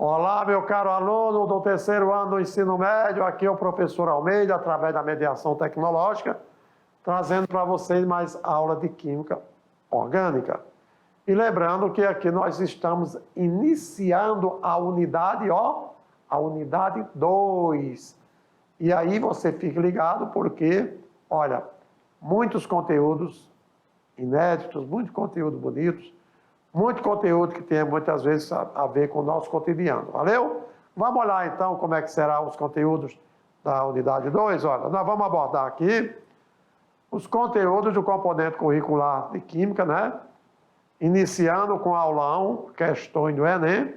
Olá, meu caro aluno do terceiro ano do ensino médio, aqui é o professor Almeida, através da mediação tecnológica, trazendo para vocês mais aula de Química Orgânica. E lembrando que aqui nós estamos iniciando a unidade, a unidade 2. E aí você fique ligado porque, olha, muitos conteúdos inéditos, muitos conteúdos bonitos, muito conteúdo que tem muitas vezes a ver com o nosso cotidiano, valeu? Vamos olhar então como é que serão os conteúdos da unidade 2. Olha, nós vamos abordar aqui os conteúdos do componente curricular de Química, né? Iniciando com aulão, questões do Enem,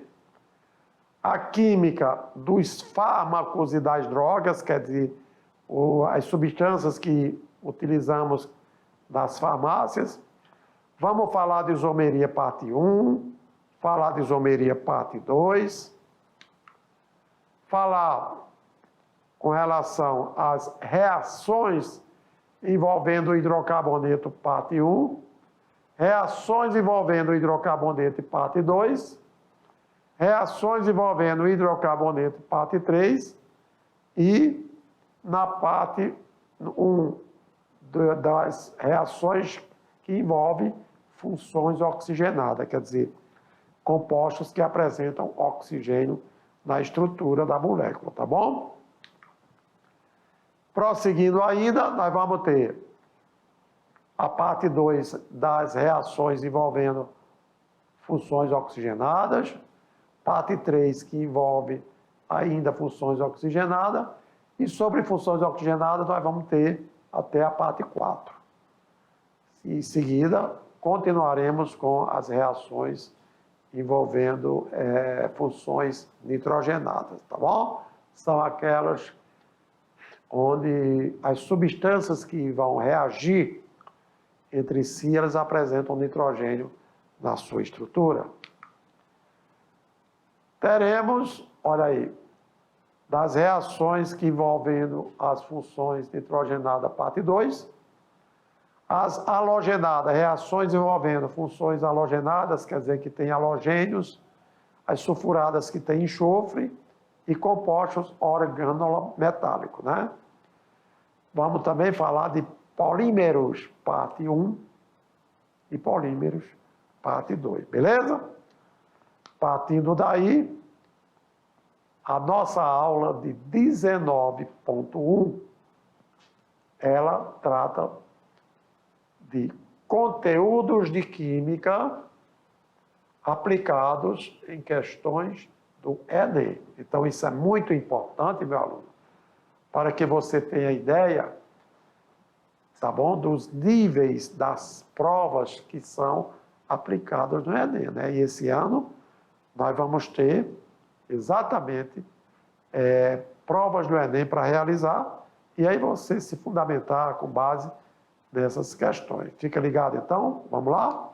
a Química dos fármacos e das drogas, quer dizer, as substâncias que utilizamos das farmácias. Vamos falar de isomeria parte 1, falar de isomeria parte 2, falar com relação às reações envolvendo o hidrocarboneto parte 1, reações envolvendo o hidrocarboneto parte 2, reações envolvendo o hidrocarboneto parte 3 e na parte 1 das reações que envolve funções oxigenadas, quer dizer, compostos que apresentam oxigênio na estrutura da molécula, tá bom? Prosseguindo ainda, nós vamos ter a parte 2 das reações envolvendo funções oxigenadas, parte 3 que envolve ainda funções oxigenadas, e sobre funções oxigenadas nós vamos ter até a parte 4. Em seguida, continuaremos com as reações envolvendo funções nitrogenadas, tá bom? São aquelas onde as substâncias que vão reagir entre si, elas apresentam nitrogênio na sua estrutura. Teremos, olha aí, das reações que envolvendo as funções nitrogenadas, parte 2, as halogenadas, reações envolvendo funções halogenadas, quer dizer que tem halogênios, as sulfuradas que tem enxofre e compostos organometálicos, né? Vamos também falar de polímeros, parte 1, e polímeros, parte 2, beleza? Partindo daí, a nossa aula de 19.1, ela trata de conteúdos de química aplicados em questões do Enem. Então, isso é muito importante, meu aluno, para que você tenha ideia, tá bom, dos níveis das provas que são aplicadas no Enem, né? E esse ano nós vamos ter exatamente provas do Enem para realizar, e aí você se fundamentar com base nessas questões. Fica ligado então? Vamos lá?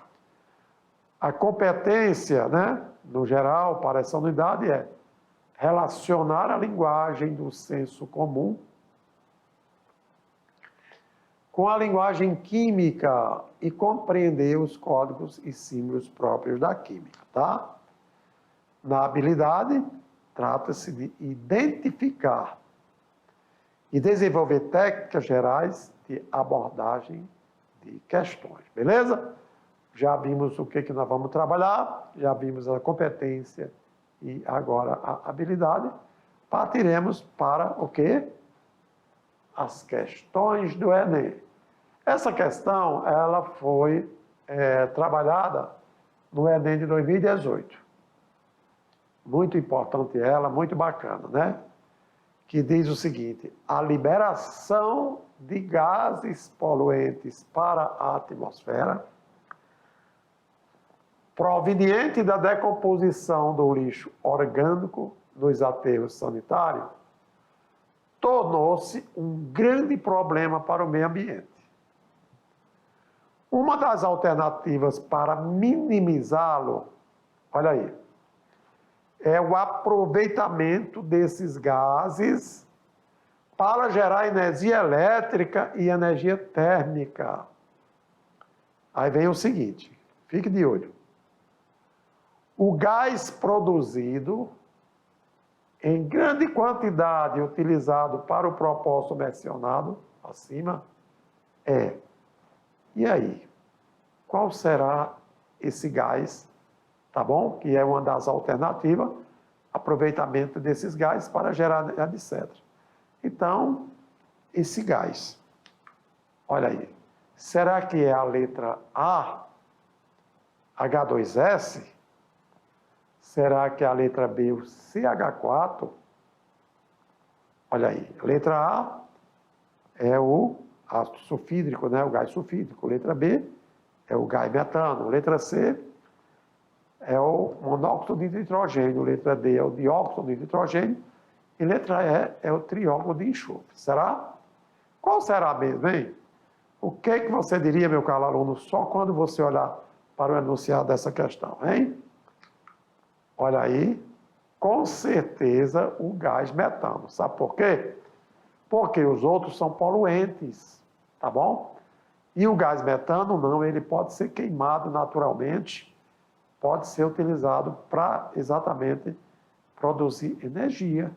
A competência, né, no geral, para essa unidade é relacionar a linguagem do senso comum com a linguagem química e compreender os códigos e símbolos próprios da química, tá? Na habilidade, trata-se de identificar e desenvolver técnicas gerais de abordagem de questões, beleza? Já vimos o que nós vamos trabalhar, já vimos a competência e agora a habilidade. Partiremos para o quê? As questões do Enem. Essa questão, ela foi trabalhada no Enem de 2018. Muito importante ela, muito bacana, né? Que diz o seguinte: a liberação de gases poluentes para a atmosfera, proveniente da decomposição do lixo orgânico nos aterros sanitários, tornou-se um grande problema para o meio ambiente. Uma das alternativas para minimizá-lo, olha aí, é o aproveitamento desses gases para gerar energia elétrica e energia térmica. Aí vem o seguinte, fique de olho. O gás produzido em grande quantidade utilizado para o propósito mencionado acima, e aí? Qual será esse gás, tá bom? Que é uma das alternativas, aproveitamento desses gases para gerar etc. Então, esse gás, olha aí, será que é a letra A, H2S? Será que é a letra B, o CH4? Olha aí, letra A é o ácido sulfídrico, né? O gás sulfídrico. Letra B é o gás metano. Letra C é o monóxido de nitrogênio. Letra D é o dióxido de nitrogênio. E letra E é o trióxido de enxofre. Será? Qual será mesmo, hein? O que você diria, meu caro aluno, só quando você olhar para o enunciado dessa questão, hein? Olha aí, com certeza o gás metano. Sabe por quê? Porque os outros são poluentes, tá bom? E o gás metano não, ele pode ser queimado naturalmente, pode ser utilizado para exatamente produzir energia.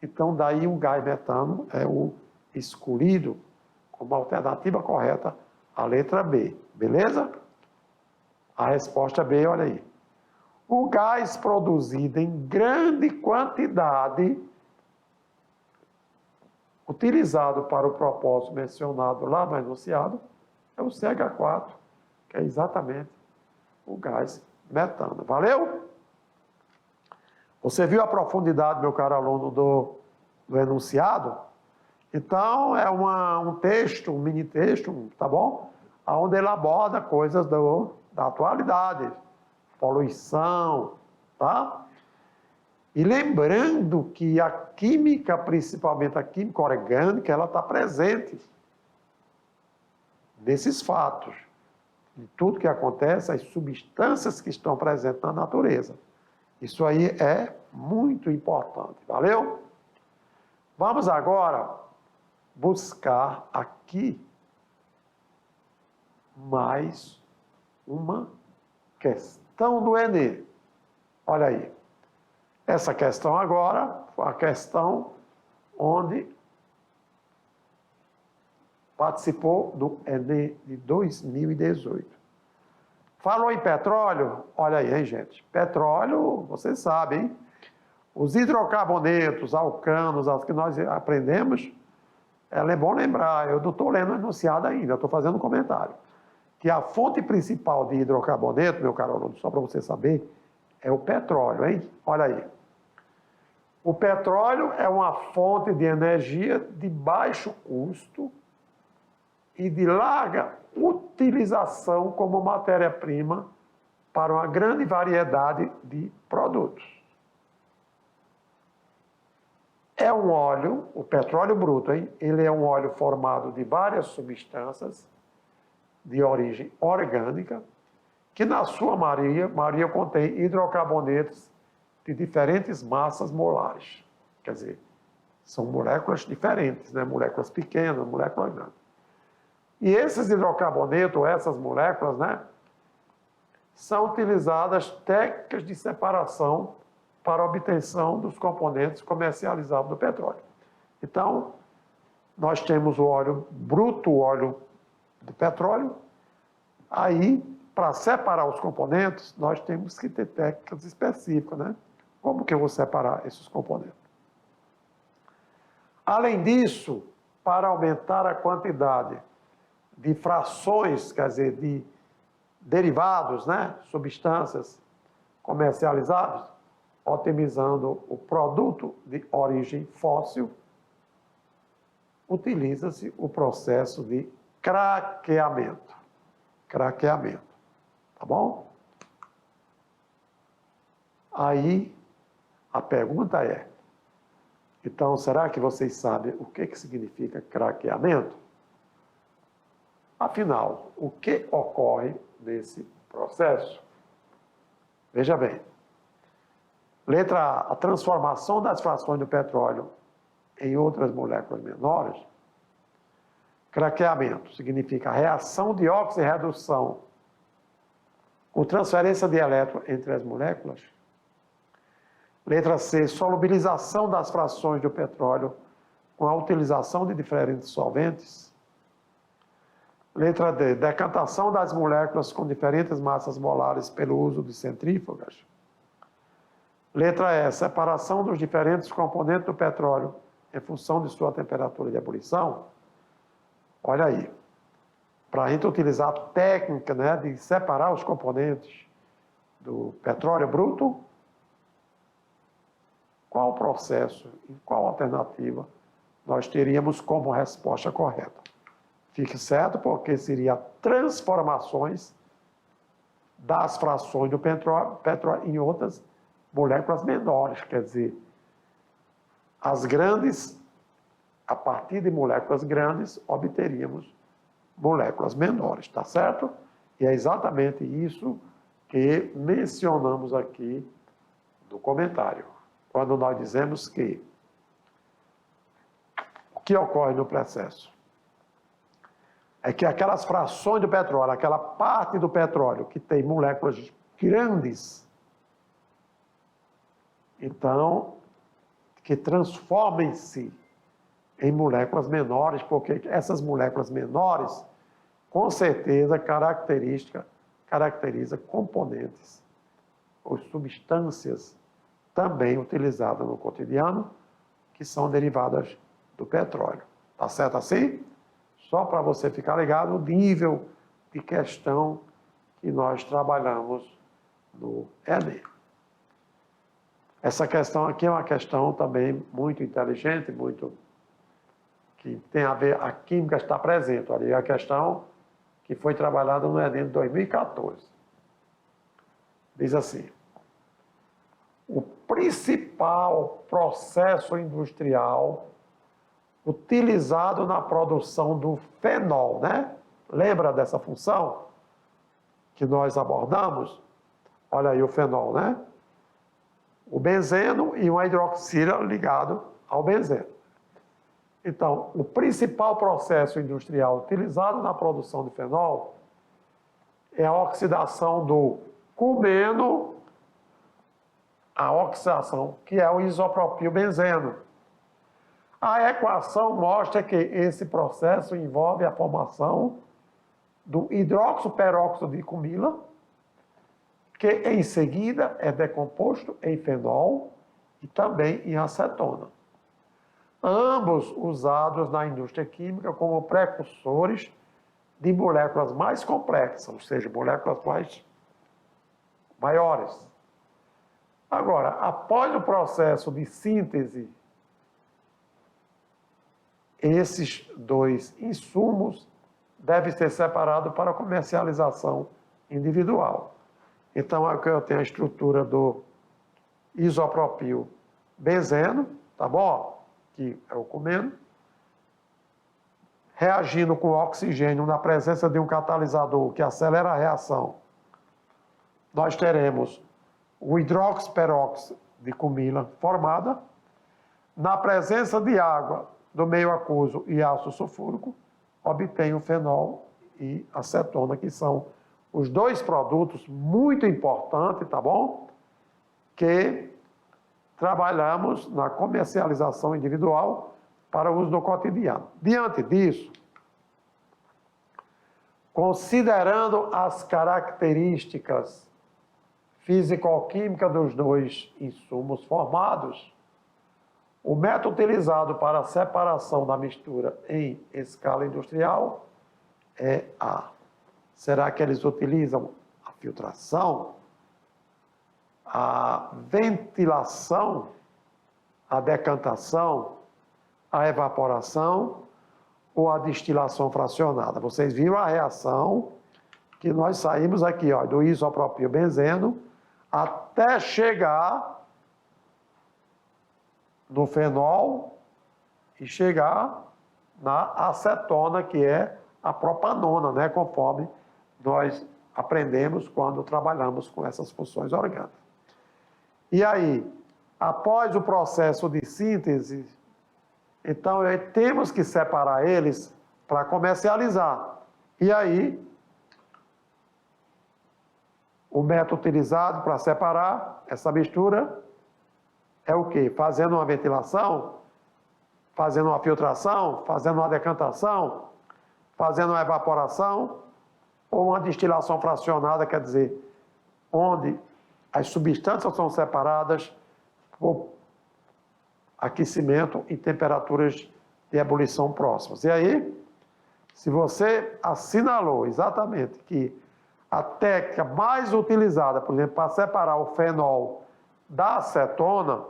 Então, daí o gás metano é o escolhido como alternativa correta, a letra B, beleza? A resposta B, olha aí. O gás produzido em grande quantidade, utilizado para o propósito mencionado lá no enunciado, é o CH4, que é exatamente o gás metano. Valeu? Você viu a profundidade, meu caro aluno, do enunciado? Então, é um texto, um mini texto, tá bom? Onde ele aborda coisas da atualidade. Poluição, tá? E lembrando que a química, principalmente a química orgânica, ela está presente nesses fatos. Em tudo que acontece, as substâncias que estão presentes na natureza. Isso aí é muito importante, valeu? Vamos agora buscar aqui mais uma questão do Enem. Olha aí. Essa questão agora foi a questão onde participou do Enem de 2018. Falou em petróleo? Olha aí, hein, gente? Petróleo, vocês sabem, hein? Os hidrocarbonetos, alcanos, as que nós aprendemos, é bom lembrar, eu não estou lendo o enunciado ainda, estou fazendo um comentário. Que a fonte principal de hidrocarboneto, meu caro aluno, só para você saber, é o petróleo, hein? Olha aí. O petróleo é uma fonte de energia de baixo custo e de larga utilização como matéria-prima para uma grande variedade de produtos. É um óleo, o petróleo bruto, hein? Ele é um óleo formado de várias substâncias de origem orgânica, que na sua maioria contém hidrocarbonetos de diferentes massas molares. Quer dizer, são moléculas diferentes, né? Moléculas pequenas, moléculas grandes. E esses hidrocarbonetos, essas moléculas, né, são utilizadas técnicas de separação para a obtenção dos componentes comercializados do petróleo. Então, nós temos o óleo bruto, o óleo do petróleo. Aí, para separar os componentes, nós temos que ter técnicas específicas, né? Como que eu vou separar esses componentes? Além disso, para aumentar a quantidade de frações, quer dizer, de derivados, né? Substâncias comercializadas, otimizando o produto de origem fóssil, utiliza-se o processo de craqueamento. Craqueamento, tá bom? Aí, a pergunta é, então, será que vocês sabem o que significa craqueamento? Afinal, o que ocorre nesse processo? Veja bem. Letra A, a transformação das frações do petróleo em outras moléculas menores. Craqueamento significa a reação de oxirredução com transferência de elétron entre as moléculas. Letra C, solubilização das frações do petróleo com a utilização de diferentes solventes. Letra D, decantação das moléculas com diferentes massas molares pelo uso de centrífugas. Letra E, separação dos diferentes componentes do petróleo em função de sua temperatura de ebulição. Olha aí, para a gente utilizar a técnica, né, de separar os componentes do petróleo bruto, qual processo e qual alternativa nós teríamos como resposta correta? Fique certo, porque seria transformações das frações do petróleo em outras moléculas menores, quer dizer, as grandes, a partir de moléculas grandes, obteríamos moléculas menores, tá certo? E é exatamente isso que mencionamos aqui no comentário, quando nós dizemos que o que ocorre no processo é que aquelas frações do petróleo, aquela parte do petróleo que tem moléculas grandes, então, que transformem-se em moléculas menores, porque essas moléculas menores, com certeza, caracteriza componentes ou substâncias também utilizadas no cotidiano, que são derivadas do petróleo. Tá certo assim? Só para você ficar ligado no nível de questão que nós trabalhamos no Enem. Essa questão aqui é uma questão também muito inteligente, muito que tem a ver, a química está presente. Olha, a questão que foi trabalhada no Enem de 2014. Diz assim: o principal processo industrial utilizado na produção do fenol, né? Lembra dessa função que nós abordamos? Olha aí o fenol, né? O benzeno e uma hidroxila ligado ao benzeno. Então, o principal processo industrial utilizado na produção de fenol é a oxidação do cumeno, a oxidação, que é o isopropilbenzeno. A equação mostra que esse processo envolve a formação do hidroxoperóxido de cumila, que em seguida é decomposto em fenol e também em acetona. Ambos usados na indústria química como precursores de moléculas mais complexas, ou seja, moléculas maiores. Agora, após o processo de síntese, esses dois insumos devem ser separados para comercialização individual. Então, aqui eu tenho a estrutura do isopropil benzeno, tá bom? Que é o cumeno, reagindo com oxigênio na presença de um catalisador que acelera a reação. Nós teremos o hidroxiperóxido de cumila formada. Na presença de água do meio aquoso e ácido sulfúrico, obtém o fenol e acetona, que são os dois produtos muito importantes, tá bom? Que trabalhamos na comercialização individual para uso no cotidiano. Diante disso, considerando as características físico-químicas dos dois insumos formados, o método utilizado para a separação da mistura em escala industrial é a... Será que eles utilizam a filtração, a ventilação, a decantação, a evaporação ou a destilação fracionada? Vocês viram a reação que nós saímos aqui, ó, do isopropilbenzeno até chegar no fenol e chegar na acetona, que é a propanona, né, conforme nós aprendemos quando trabalhamos com essas funções orgânicas. E aí, após o processo de síntese, então temos que separar eles para comercializar. E aí, o método utilizado para separar essa mistura é o quê? Fazendo uma ventilação, fazendo uma filtração, fazendo uma decantação, fazendo uma evaporação ou uma destilação fracionada, quer dizer, onde as substâncias são separadas por aquecimento em temperaturas de ebulição próximas. E aí, se você assinalou exatamente que a técnica mais utilizada, por exemplo, para separar o fenol da acetona,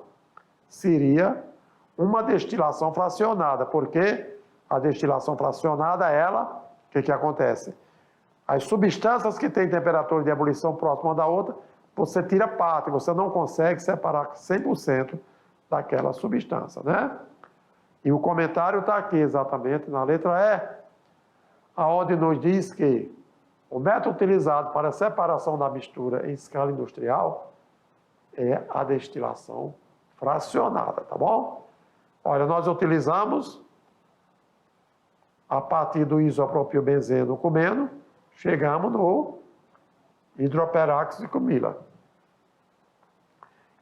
seria uma destilação fracionada, porque a destilação fracionada, ela, o que acontece? As substâncias que têm temperatura de ebulição próxima uma da outra, você tira parte, você não consegue separar 100% daquela substância, né? E o comentário está aqui exatamente na letra E, aonde nos diz que o método utilizado para a separação da mistura em escala industrial é a destilação fracionada, tá bom? Olha, nós utilizamos a partir do isopropilbenzeno comeno, chegamos no hidroperóxido com mila.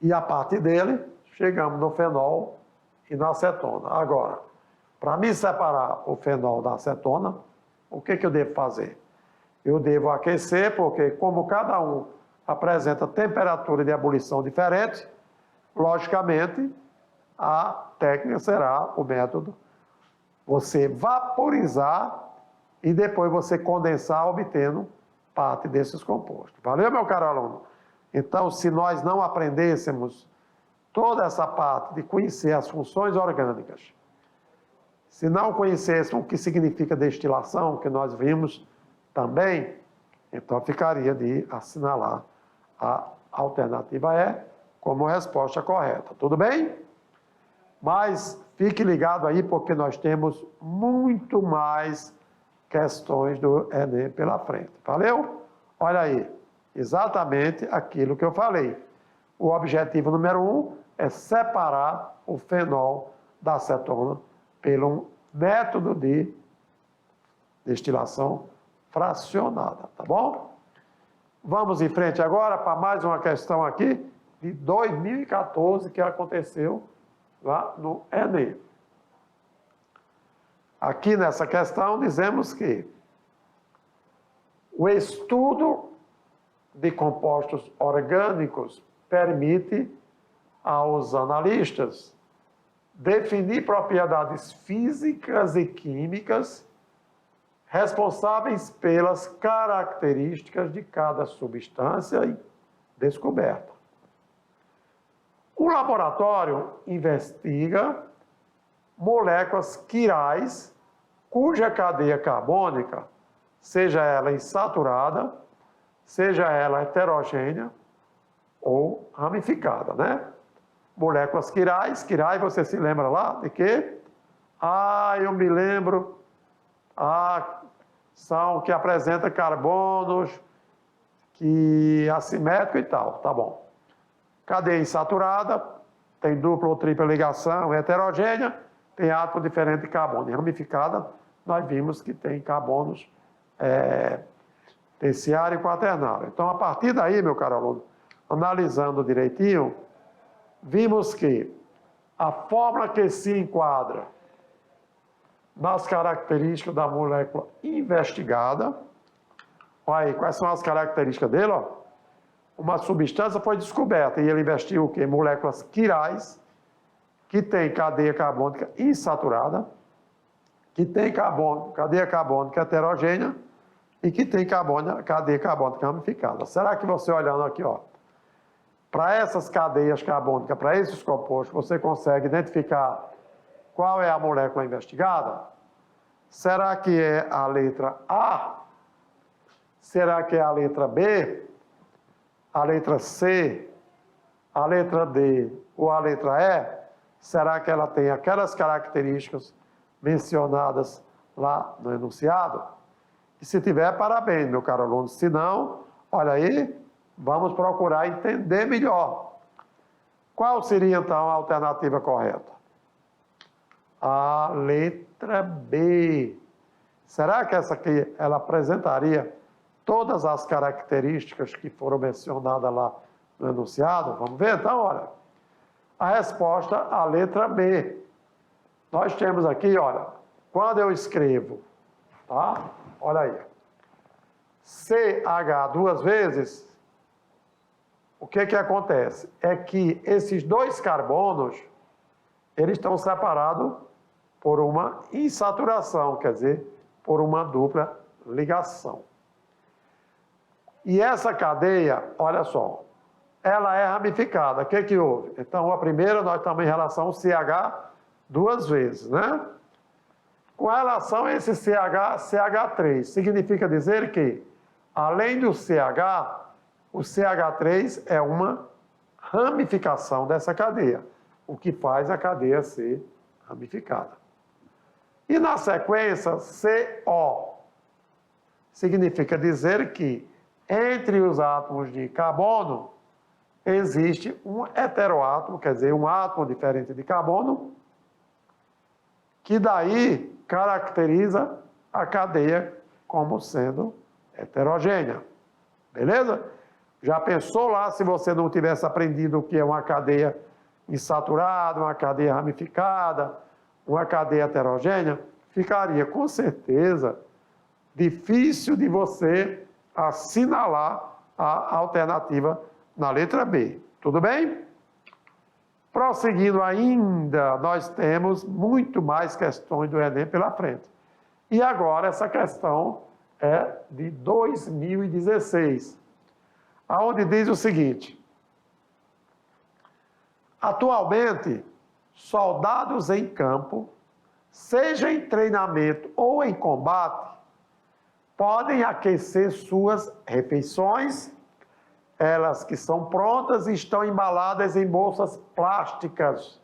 E a partir dele, chegamos no fenol e na acetona. Agora, para me separar o fenol da acetona, o que eu devo fazer? Eu devo aquecer, porque como cada um apresenta temperatura de ebulição diferente, logicamente, a técnica será o método você vaporizar e depois você condensar, obtendo parte desses compostos. Valeu, meu caro aluno? Então, se nós não aprendêssemos toda essa parte de conhecer as funções orgânicas, se não conhecêssemos o que significa destilação, que nós vimos também, então ficaria de assinalar a alternativa E como resposta correta. Tudo bem? Mas fique ligado aí, porque nós temos muito mais questões do Enem pela frente. Valeu? Olha aí, exatamente aquilo que eu falei. O objetivo número 1 é separar o fenol da acetona pelo método de destilação fracionada, tá bom? Vamos em frente agora para mais uma questão aqui de 2014 que aconteceu lá no Enem. Aqui nessa questão dizemos que o estudo de compostos orgânicos permite aos analistas definir propriedades físicas e químicas responsáveis pelas características de cada substância descoberta. O laboratório investiga moléculas quirais cuja cadeia carbônica, seja ela insaturada, seja ela heterogênea ou ramificada, né? Moléculas quirais, você se lembra lá de quê? Eu me lembro, são que apresenta carbonos, que assimétrico e tal, tá bom. Cadeia insaturada, tem dupla ou tripla ligação, heterogênea, tem átomo diferente de carbono. E ramificada, nós vimos que tem carbonos terciário e quaternário. Então, a partir daí, meu caro aluno, analisando direitinho, vimos que a fórmula que se enquadra nas características da molécula investigada, olha aí, quais são as características dele, ó? Uma substância foi descoberta e ele investiu o quê? Moléculas quirais, que tem cadeia carbônica insaturada, que tem cadeia carbônica heterogênea e que tem cadeia carbônica ramificada. Será que você olhando aqui, ó, para essas cadeias carbônicas, para esses compostos, você consegue identificar qual é a molécula investigada? Será que é a letra A? Será que é a letra B? A letra C? A letra D? Ou a letra E? Será que ela tem aquelas características mencionadas lá no enunciado? E se tiver, parabéns, meu caro aluno. Se não, olha aí, vamos procurar entender melhor. Qual seria, então, a alternativa correta? A letra B. Será que essa aqui, ela apresentaria todas as características que foram mencionadas lá no enunciado? Vamos ver, então, olha. A resposta, a letra B. Nós temos aqui, olha, quando eu escrevo, tá? Olha aí. CH duas vezes, o que acontece? É que esses dois carbonos, eles estão separados por uma insaturação, quer dizer, por uma dupla ligação. E essa cadeia, olha só, ela é ramificada. O que houve? Então, a primeira, nós estamos em relação ao CH duas vezes, né? Com relação a esse CH, CH3, significa dizer que, além do CH, o CH3 é uma ramificação dessa cadeia, o que faz a cadeia ser ramificada. E na sequência, CO, significa dizer que, entre os átomos de carbono, existe um heteroátomo, quer dizer, um átomo diferente de carbono, que daí caracteriza a cadeia como sendo heterogênea. Beleza? Já pensou lá se você não tivesse aprendido o que é uma cadeia insaturada, uma cadeia ramificada, uma cadeia heterogênea? Ficaria com certeza difícil de você assinalar a alternativa na letra B. Tudo bem? Prosseguindo ainda, nós temos muito mais questões do Enem pela frente. E agora essa questão é de 2016, aonde diz o seguinte: atualmente, soldados em campo, seja em treinamento ou em combate, podem aquecer suas refeições, elas que são prontas e estão embaladas em bolsas plásticas,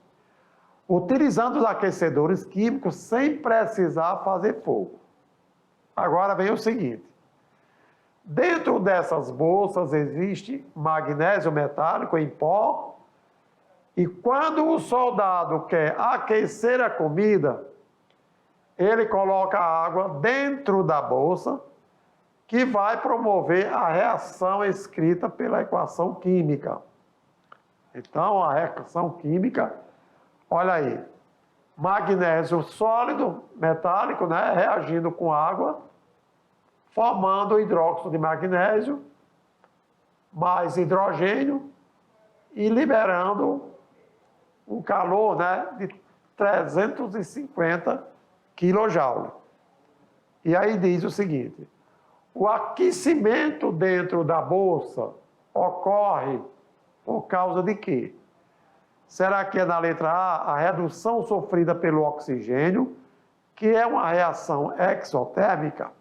utilizando os aquecedores químicos sem precisar fazer fogo. Agora vem o seguinte: dentro dessas bolsas existe magnésio metálico em pó, e quando o soldado quer aquecer a comida, ele coloca a água dentro da bolsa, que vai promover a reação escrita pela equação química. Então, a reação química, olha aí, magnésio sólido, metálico, né, reagindo com água, formando hidróxido de magnésio, mais hidrogênio, e liberando um calor, né, de 350 kJ. E aí diz o seguinte: o aquecimento dentro da bolsa ocorre por causa de quê? Será que é na letra A, a redução sofrida pelo oxigênio, que é uma reação exotérmica?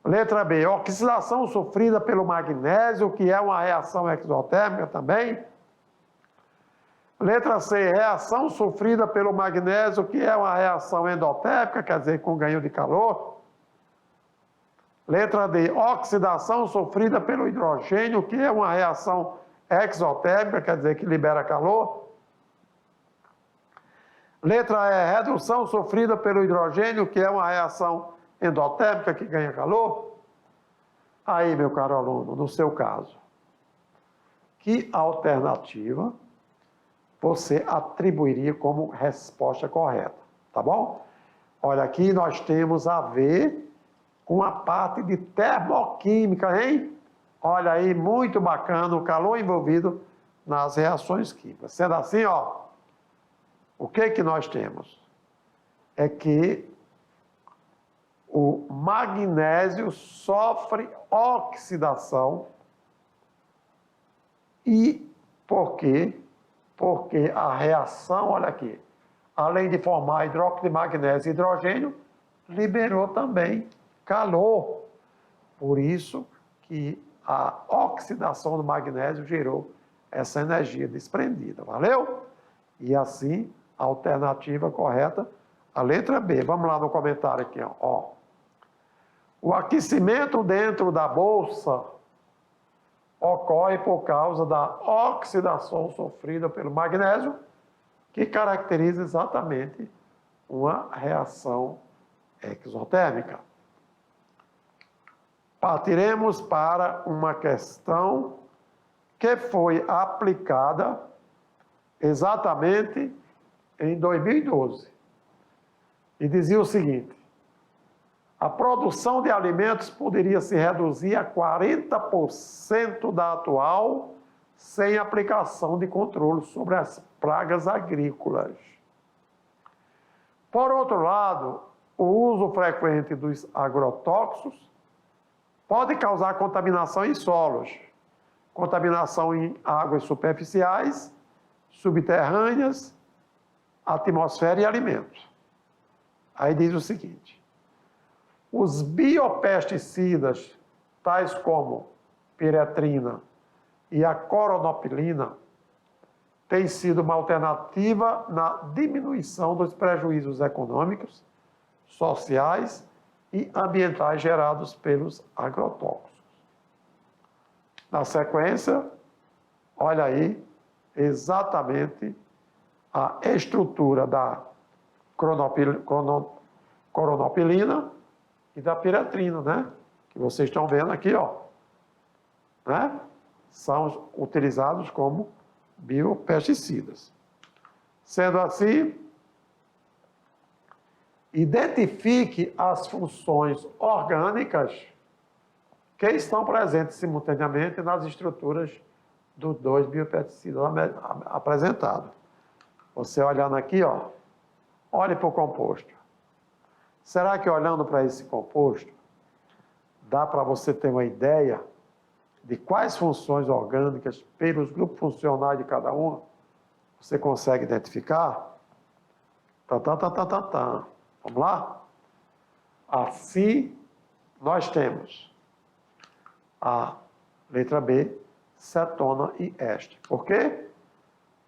Letra B, oxidação sofrida pelo magnésio, que é uma reação exotérmica também? Letra C, reação sofrida pelo magnésio, que é uma reação endotérmica, quer dizer, com ganho de calor? Letra D, oxidação sofrida pelo hidrogênio, que é uma reação exotérmica, quer dizer, que libera calor? Letra E, redução sofrida pelo hidrogênio, que é uma reação endotérmica, que ganha calor? Aí, meu caro aluno, no seu caso, que alternativa você atribuiria como resposta correta, tá bom? Olha, aqui nós temos a ver com a parte de termoquímica, hein? Olha aí, muito bacana o calor envolvido nas reações químicas. Sendo assim, ó, o que nós temos? É que o magnésio sofre oxidação. E por quê? Porque a reação, olha aqui, além de formar hidróxido de magnésio e hidrogênio, liberou também calor. Por isso que a oxidação do magnésio gerou essa energia desprendida. Valeu? E assim, a alternativa correta, a letra B. Vamos lá no comentário aqui, ó. O aquecimento dentro da bolsa ocorre por causa da oxidação sofrida pelo magnésio, que caracteriza exatamente uma reação exotérmica. Partiremos para uma questão que foi aplicada exatamente em 2012. E dizia o seguinte: a produção de alimentos poderia se reduzir a 40% da atual sem aplicação de controle sobre as pragas agrícolas. Por outro lado, o uso frequente dos agrotóxicos pode causar contaminação em solos, contaminação em águas superficiais, subterrâneas, atmosfera e alimentos. Aí diz o seguinte: os biopesticidas, tais como piretrina e a coronopilina, têm sido uma alternativa na diminuição dos prejuízos econômicos, sociais e ambientais gerados pelos agrotóxicos. Na sequência, olha aí exatamente a estrutura da coronopilina e da piretrina, né? Que vocês estão vendo aqui, ó. Né? São utilizados como biopesticidas. Sendo assim, identifique as funções orgânicas que estão presentes simultaneamente nas estruturas dos dois biopesticidas apresentados. Você olhando aqui, ó, olhe para o composto. Será que olhando para esse composto, dá para você ter uma ideia de quais funções orgânicas, pelos grupos funcionais de cada uma, você consegue identificar? Vamos lá? Assim, nós temos a letra B, cetona e éster. Por quê?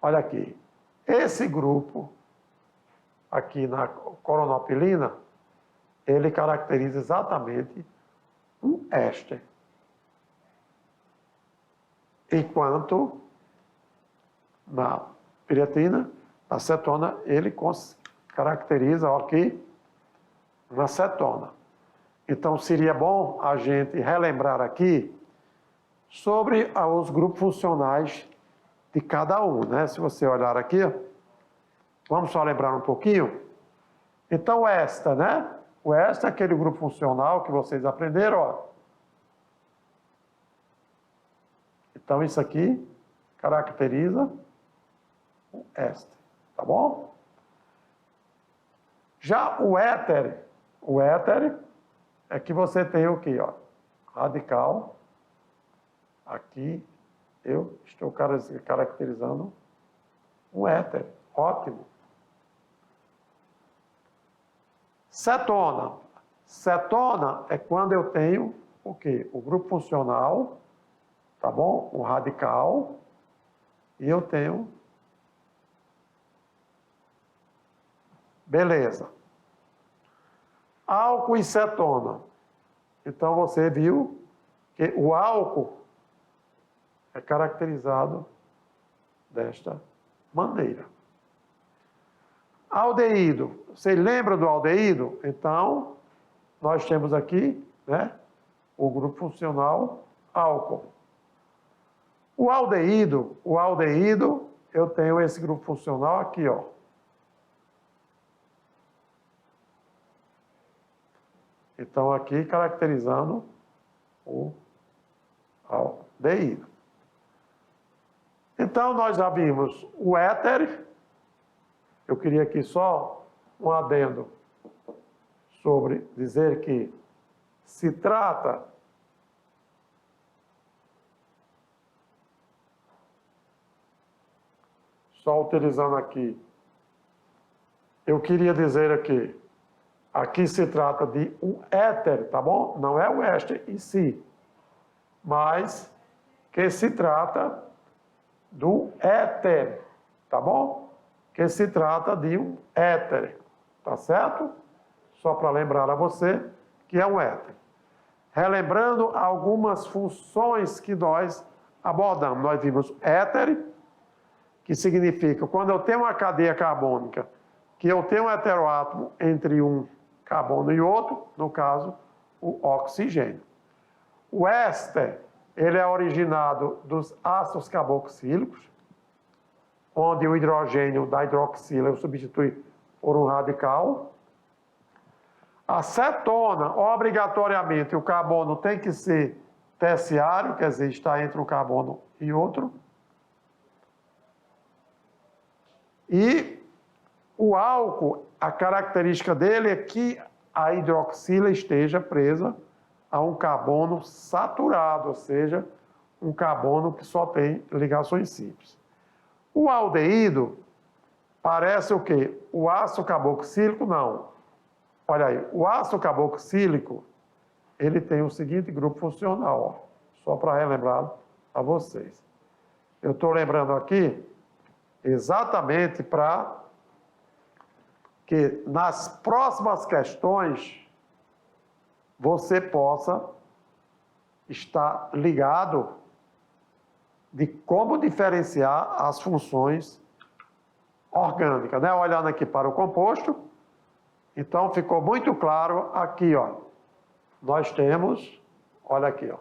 Olha aqui. Esse grupo, aqui na coronopilina, ele caracteriza exatamente um éster. Enquanto na piretrina, na cetona, ele caracteriza, ó, aqui, uma cetona. Então, seria bom a gente relembrar aqui sobre os grupos funcionais de cada um, né? Se você olhar aqui, vamos só lembrar um pouquinho. Então, esta, né? O éster é aquele grupo funcional que vocês aprenderam, ó. Então, isso aqui caracteriza o éster, tá bom? Já o éter é que você tem o quê, ó? Radical. Aqui eu estou caracterizando um éter. Ótimo. Cetona. Cetona é quando eu tenho o quê? O grupo funcional, tá bom? O radical. E eu tenho... Beleza. Álcool e cetona. Então, você viu que o álcool é caracterizado desta maneira. Aldeído. Você lembra do aldeído? Então, nós temos aqui, né, o grupo funcional álcool. O aldeído, eu tenho esse grupo funcional aqui, ó. Então, aqui caracterizando o aldeído. Então, nós já vimos o éter. Eu queria aqui só um adendo sobre dizer que se trata só utilizando aqui, eu queria dizer aqui se trata de um éter, tá bom? Não é o éster em si, mas que se trata do éter, tá bom? Que se trata de um éter, tá certo? Só para lembrar a você que é um éter. Relembrando algumas funções que nós abordamos. Nós vimos éter, que significa, quando eu tenho uma cadeia carbônica, que eu tenho um heteroátomo entre um carbono e outro, no caso, o oxigênio. O éster, ele é originado dos ácidos carboxílicos, onde o hidrogênio da hidroxila eu substitui por um radical. A cetona, obrigatoriamente, o carbono tem que ser terciário, quer dizer, está entre um carbono e outro. E o álcool, a característica dele é que a hidroxila esteja presa a um carbono saturado, ou seja, um carbono que só tem ligações simples. O aldeído parece o quê? O ácido carboxílico, não. Olha aí, o ácido carboxílico, ele tem o seguinte grupo funcional, ó, só para relembrar a vocês. Eu estou lembrando aqui exatamente para que nas próximas questões você possa estar ligado de como diferenciar as funções orgânicas, né? Olhando aqui para o composto, então ficou muito claro aqui, ó. Nós temos, olha aqui, ó.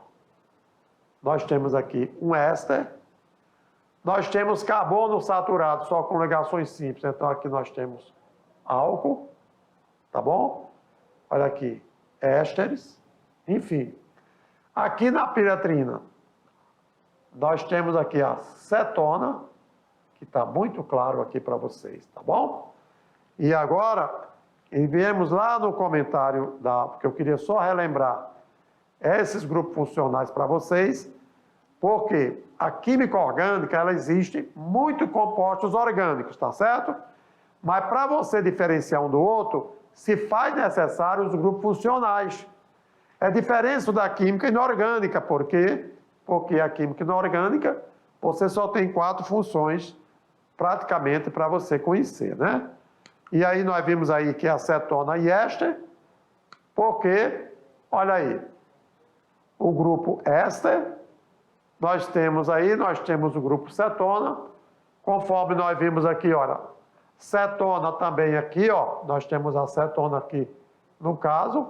Nós temos aqui um éster, nós temos carbono saturado só com ligações simples, então aqui nós temos álcool, tá bom? Olha aqui, ésteres, enfim. Aqui na piratrina, nós temos aqui a cetona, que está muito claro aqui para vocês, tá bom? E agora, enviemos lá no comentário, porque eu queria só relembrar esses grupos funcionais para vocês, porque a química orgânica, ela existe muito compostos orgânicos, tá certo? Mas para você diferenciar um do outro, se faz necessário os grupos funcionais. É diferente da química inorgânica, por quê? Porque a química inorgânica, você só tem 4 funções praticamente para você conhecer, né? E aí nós vimos aí que a cetona e éster, porque, olha aí, o grupo éster, nós temos o grupo cetona, conforme nós vimos aqui, olha, cetona também aqui, ó, nós temos a cetona aqui no caso.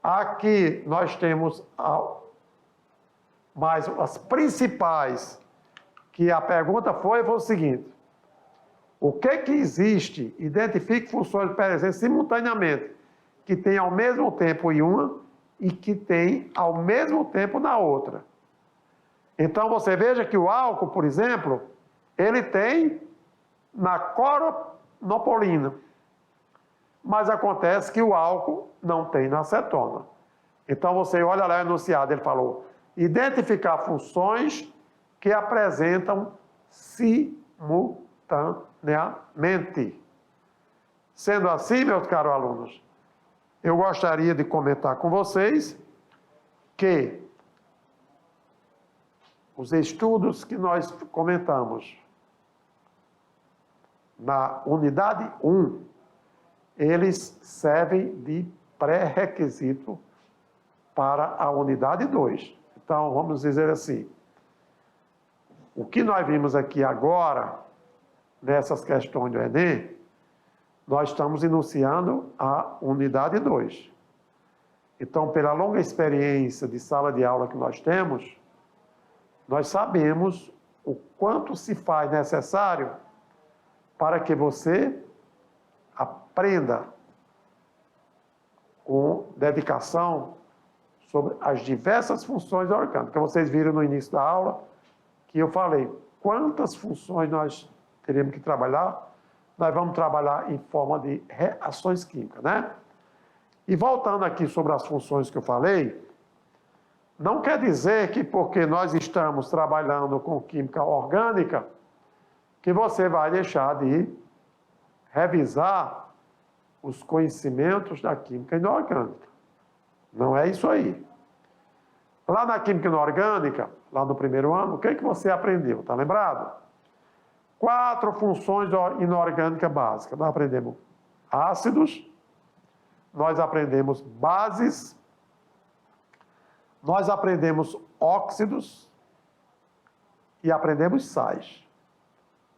Aqui nós temos mais as principais, que a pergunta foi o seguinte: o que existe? Identifique funções presentes simultaneamente, que tem ao mesmo tempo em uma e que tem ao mesmo tempo na outra. Então você veja que o álcool, por exemplo, ele tem na coronopolina, mas acontece que o álcool não tem na cetona. Então você olha lá o enunciado, ele falou: identificar funções que apresentam simultaneamente. Sendo assim, meus caros alunos, eu gostaria de comentar com vocês que os estudos que nós comentamos na unidade 1, eles servem de pré-requisito para a unidade 2. Então, vamos dizer assim, o que nós vimos aqui agora, nessas questões do Enem, nós estamos enunciando a unidade 2. Então, pela longa experiência de sala de aula que nós temos, nós sabemos o quanto se faz necessário para que você aprenda com dedicação sobre as diversas funções orgânicas. Vocês viram no início da aula que eu falei quantas funções nós teremos que trabalhar. Nós vamos trabalhar em forma de reações químicas, né? E voltando aqui sobre as funções que eu falei, não quer dizer que porque nós estamos trabalhando com química orgânica, que você vai deixar de revisar os conhecimentos da química inorgânica. Não é isso aí. Lá na química inorgânica, lá no primeiro ano, o que você aprendeu? Está lembrado? 4 funções inorgânicas básicas. Nós aprendemos ácidos, nós aprendemos bases, nós aprendemos óxidos e aprendemos sais.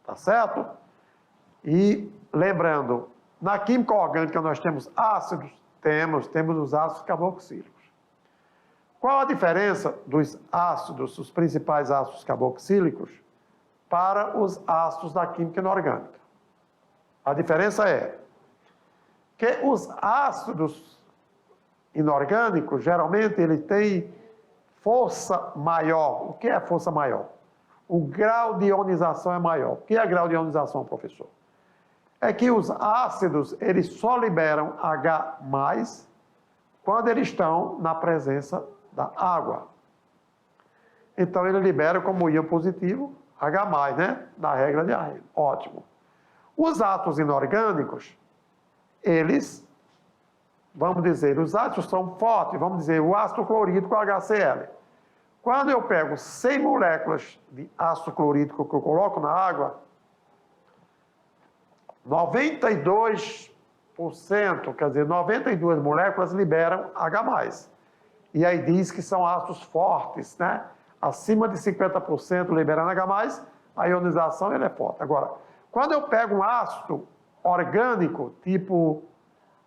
Tá certo? E lembrando, na química orgânica nós temos ácidos, temos os ácidos carboxílicos. Qual a diferença dos ácidos, os principais ácidos carboxílicos, para os ácidos da química inorgânica. A diferença é que os ácidos inorgânicos, geralmente, ele tem força maior. O que é força maior? O grau de ionização é maior. O que é grau de ionização, professor? É que os ácidos, eles só liberam H+, quando eles estão na presença da água. Então, ele libera como íon positivo H+, né? Na regra de Arrhenius. Ótimo. Os átomos inorgânicos, eles, vamos dizer, os átomos são fortes, vamos dizer, o ácido clorídrico HCl. Quando eu pego 100 moléculas de ácido clorídrico que eu coloco na água, 92%, quer dizer, 92 moléculas liberam H+. E aí diz que são ácidos fortes, né? Acima de 50% liberando H+, a ionização ele é forte. Agora, quando eu pego um ácido orgânico, tipo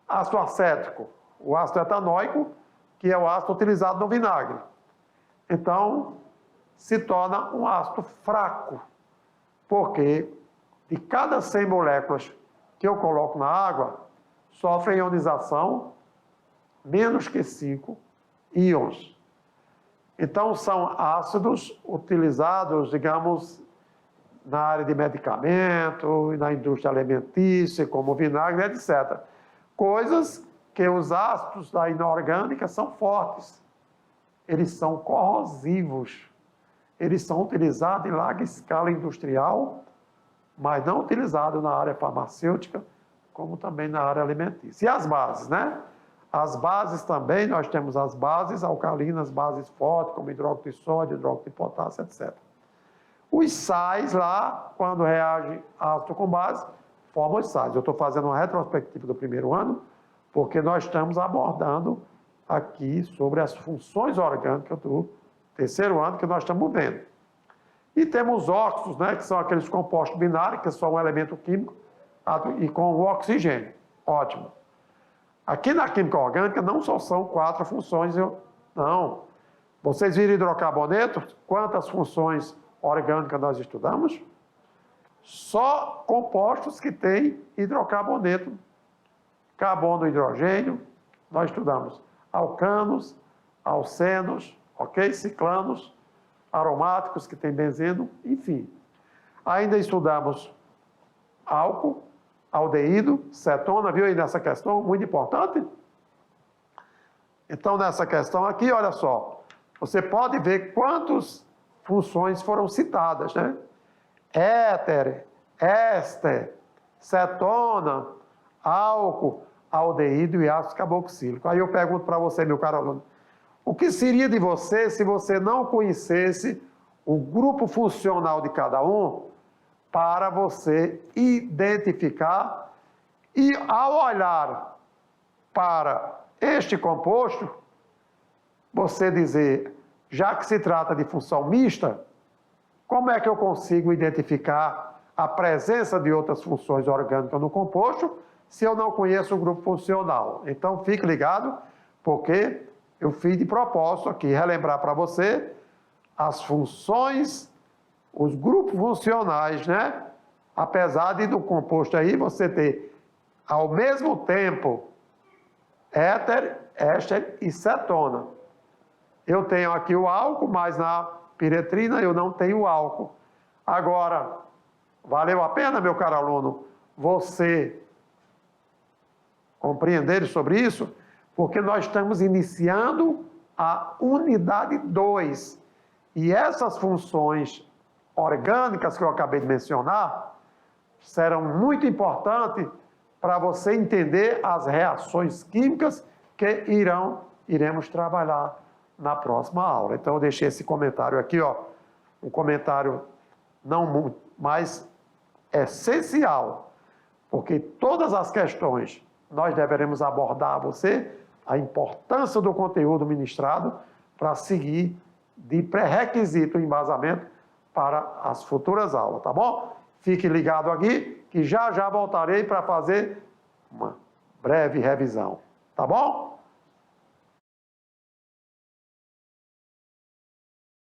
ácido acético, o ácido etanóico, que é o ácido utilizado no vinagre, então se torna um ácido fraco, porque de cada 100 moléculas que eu coloco na água, sofrem ionização menos que 5 íons. Então, são ácidos utilizados, digamos, na área de medicamento, na indústria alimentícia, como vinagre, etc. Coisas que os ácidos da inorgânica são fortes. Eles são corrosivos. Eles são utilizados em larga escala industrial, mas não utilizados na área farmacêutica, como também na área alimentícia. E as bases, né? As bases também, nós temos as bases alcalinas, bases fortes, como hidróxido de sódio, hidróxido de potássio, etc. Os sais lá, quando reage ácido com base, formam os sais. Eu estou fazendo uma retrospectiva do primeiro ano, porque nós estamos abordando aqui sobre as funções orgânicas do terceiro ano que nós estamos vendo. E temos óxidos, né, que são aqueles compostos binários, que são um elemento químico, e com o oxigênio. Ótimo. Aqui na química orgânica não só são 4 funções, não. Vocês viram hidrocarboneto? Quantas funções orgânicas nós estudamos? Só compostos que têm hidrocarboneto. Carbono e hidrogênio, nós estudamos alcanos, alcenos, ok? Ciclanos, aromáticos que têm benzeno, enfim. Ainda estudamos álcool, aldeído, cetona, viu aí nessa questão? Muito importante. Então, nessa questão aqui, olha só, você pode ver quantas funções foram citadas, né? Éter, éster, cetona, álcool, aldeído e ácido carboxílico. Aí eu pergunto para você, meu caro aluno, o que seria de você se você não conhecesse o grupo funcional de cada um para você identificar e, ao olhar para este composto, você dizer, já que se trata de função mista, como é que eu consigo identificar a presença de outras funções orgânicas no composto se eu não conheço o grupo funcional? Então, fique ligado, porque eu fiz de propósito aqui relembrar para você as funções, os grupos funcionais, né? Apesar de no composto aí você ter, ao mesmo tempo, éter, éster e cetona. Eu tenho aqui o álcool, mas na piretrina eu não tenho álcool. Agora, valeu a pena, meu caro aluno, você compreender sobre isso? Porque nós estamos iniciando a unidade 2. E essas funções orgânicas que eu acabei de mencionar serão muito importantes para você entender as reações químicas que iremos trabalhar na próxima aula. Então, eu deixei esse comentário aqui, ó, um comentário não muito, mas essencial, porque todas as questões nós deveremos abordar a você a importância do conteúdo ministrado para seguir de pré-requisito o embasamento para as futuras aulas, tá bom? Fique ligado aqui, que já voltarei para fazer uma breve revisão, tá bom?